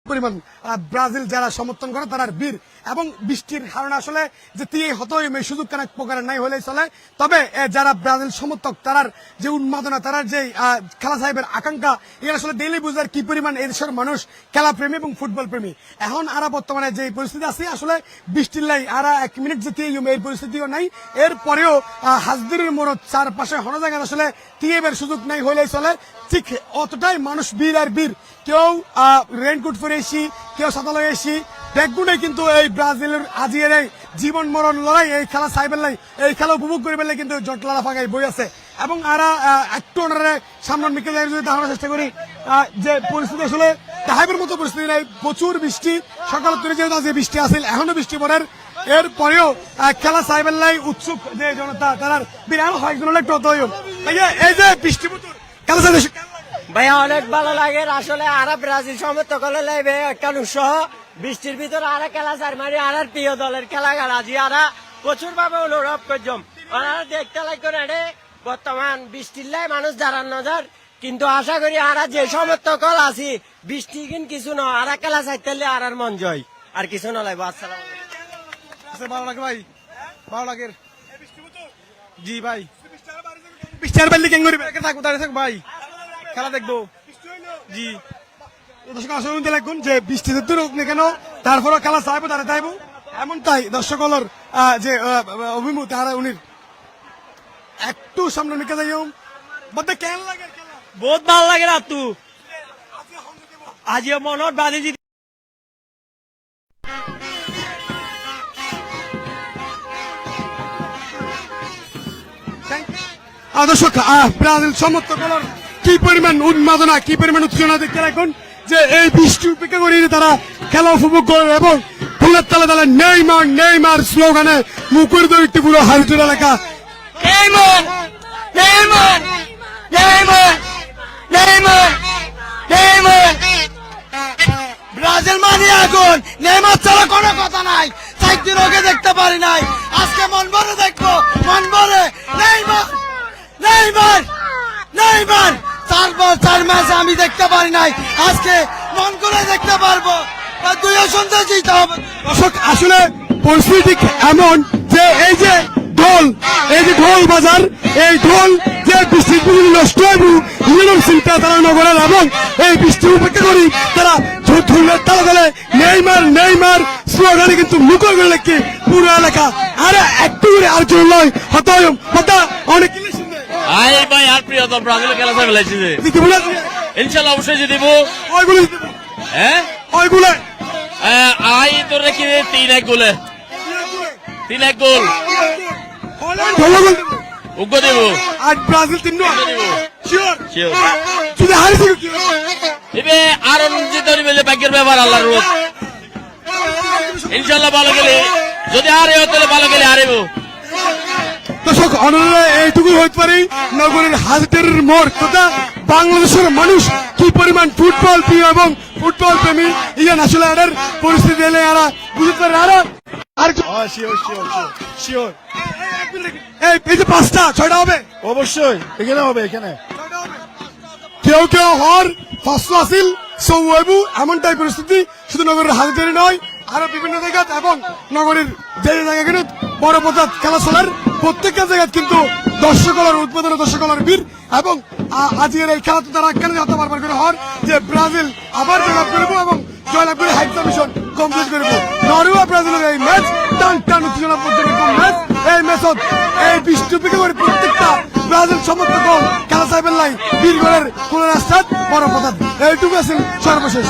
পরিমাণ ব্রাজিল যারা সমর্থন করে তারা বীর এবং বৃষ্টির কারণে আসলে যে তিয়ে হতো এই সুযোগ কানা প্রকারের নাই হলেই চলে। তবে যারা ব্রাজিল সমর্থক তারার যে উন্মাদনা তারার যে খেলা সাহেবের আকাঙ্ক্ষা এর আসলে ডেইলি বুঝার কি পরিমাণ এই দেশের মানুষ খেলা প্রেমী এবং ফুটবল প্রেমী। এখন আরা বর্তমানে যে পরিস্থিতি আছে আসলে বৃষ্টির লাই আরা 1 মিনিট যে এই পরিস্থিতিও নাই। এরপরেও হাজদির মোড় চারপাশে হন জায়গায় আসলে টিএমের সুযোগ নাই হলেই চলে। ঠিক অতটাই মানুষ বীর আর বীর। কেউ রেইনকোট পরে এসি, কেউ ছাতা লগে এসি, ব্যাগগুলোই কিন্তু এই ব্রাজিলের আজিয়ের এই জীবন মরণ লড়াই এই খেলা সাইবেল লাই এই খেলা উপভোগ করে পেলে কিন্তু জটলারা ফাঁকাই বই আছে এবং আরা একটু ওনারা সামনের মিকে যাই যদি দেখানোর চেষ্টা করি যে পরিস্থিতি আসলে তাহাইবের মতো পরিস্থিতি নাই। প্রচুর বৃষ্টি সকাল তুলে যেহেতু যে বৃষ্টি আসছিল এখনো বৃষ্টি পড়ার এরপরেও খেলা সাইবেল লাই উৎসুক যে জনতা তার বিরাট কয়েকজন একটু হতো এই যে বৃষ্টি খেলা সাইবেল ভাইয়া অনেক ভালো লাগে আসলে আরা ব্রাজিল সমর্থক হলে লাইবে একটা উৎসাহ বৃষ্টির ভিতরে আরা খেলা চার মারি আর প্রিয় দলের খেলা আজি আরা প্রচুর ভাবে অনুভব করছম ওরা দেখতে লাগবে রে বর্তমান বৃষ্টির লাই মানুষ দাঁড়ান নজর কিন্তু আশা করি আরা যে সমর্থক হল আছি বৃষ্টি কিন কিছু ন আরা খেলা চাইতে আর মন জয় আর কিছু ন লাগবে। আসসালাম ভালো লাগে ভাই, ভালো লাগে জি ভাই। থাকবো দাঁড়িয়ে থাকবো ভাই, খেলা দেখবো জি। দর্শক আসলে দেখুন যে বৃষ্টি যদি হোক না কেন তারপরও খেলা চাইবো দাঁড়িয়ে চাইবো এমনটাই দর্শক হলর যে অভিমুখ তারা উনি একটু সামনে নিকে যাই বলতে কেন লাগে বহুত ভালো লাগে না তু আজিও মনত বাঁধি দর্শক ব্রাজিল সমর্থক হলর কি পরিমাণ উন্মাদনা কি পরিমাণ উত্তেজনা দেখতে রাখুন যে এই বৃষ্টি উপেক্ষা করে তারা খেলা উপভোগ করে এবং ফুলের তালে তালে নেইমার নেইমার স্লোগানে মুখের দৈত্য পুরো হারিটুর এলাকা Neymar Neymar Neymar Neymar Neymar Brazil মানে আগুন নেইমার ছাড়া কোনো কথা নাই। 4 দিন আগে দেখতে পারি নাই আজকে মন ভরে দেখবো মন ভরে নেইমার নেইমার নেইমার 4 ম্যাচ আমি দেখতে পারি নাই আজকে মন করে দেখতে পারবো 2 সন্ধ্যা জিতে হবে। দর্শক আসলে পরিস্থিতি এমন যে এই যে ঢোল এই যে ঢোল বাজার এই ঢোল যে বৃষ্টির বিজুলি নষ্ট হইব মিলন চিন্তা তারা নগরের এবং এই বৃষ্টি উপেক্ষা করি তারা ঢোলের তালা গেলে নেইমার নেইমার স্লোগানে কিন্তু মুখর করে লেখি পুরো এলাকা আর একটু করে আর জোর নয় হত অনেক আই ভাই আর প্রিয় তো ব্রাজিল খেলা চাই ফেলাইছি যে ইনশাআল্লাহ অবশ্যই জিতব ওইগুলো হ্যাঁ ওইগুলো আই তোর কি 3-1 গোলে 3-1 গোল উগ্র দেব আর ব্রাজিল টিম নো শিওর শিওর যদি হারিয়ে কি এবে আর জিতে নিবে ভাগ্যের ব্যাপার আল্লাহর রূপ ইনশাআল্লাহ ভালো গেলে যদি আর হয় তাহলে ভালো গেলে হারিব। দর্শক অনুরোধ এইটুকু হইতে পারি নগরীর হাজদের মোড় তথা বাংলাদেশের মানুষ কি পরিমাণ ফুটবল প্রিয় এবং ফুটবল প্রেমী ইয়ান আসলে এর পরিস্থিতি এলে এরা বুঝতে পারে আর শিওর এই যে 5টা 6টা হবে অবশ্যই এখানে হবে এখানে কেউ কেউ হর ফাঁসলো আসিল সৌবু এমনটাই পরিস্থিতি শুধু নগরের হাজদের নয় আরো বিভিন্ন জায়গা এবং নগরীর যে জায়গাগুলো বড় পর্যায়ে খেলা চলার প্রত্যেকটা জায়গায় কিন্তু দর্শকলার উদ্বোধন দর্শকলার বীর এবং আজকের এই খেলা তো তারা কেন হতে বারবার করে হর যে ব্রাজিল আবার জয়লাভ করবো এবং জয়লাভ করে হাইটটা মিশন কমপ্লিট করবো। নরওয়ে ব্রাজিলের এই ম্যাচ টান টান উত্তেজনা পর্যন্ত ম্যাচ এই ম্যাচত এই বৃষ্টি উপেক্ষা করে প্রত্যেকটা ব্রাজিল সমর্থক খেলা চাইবেন নাই বীরগড়ের কোন রাস্তার বড় পদার্থ এইটুকু আছেন সর্বশেষ।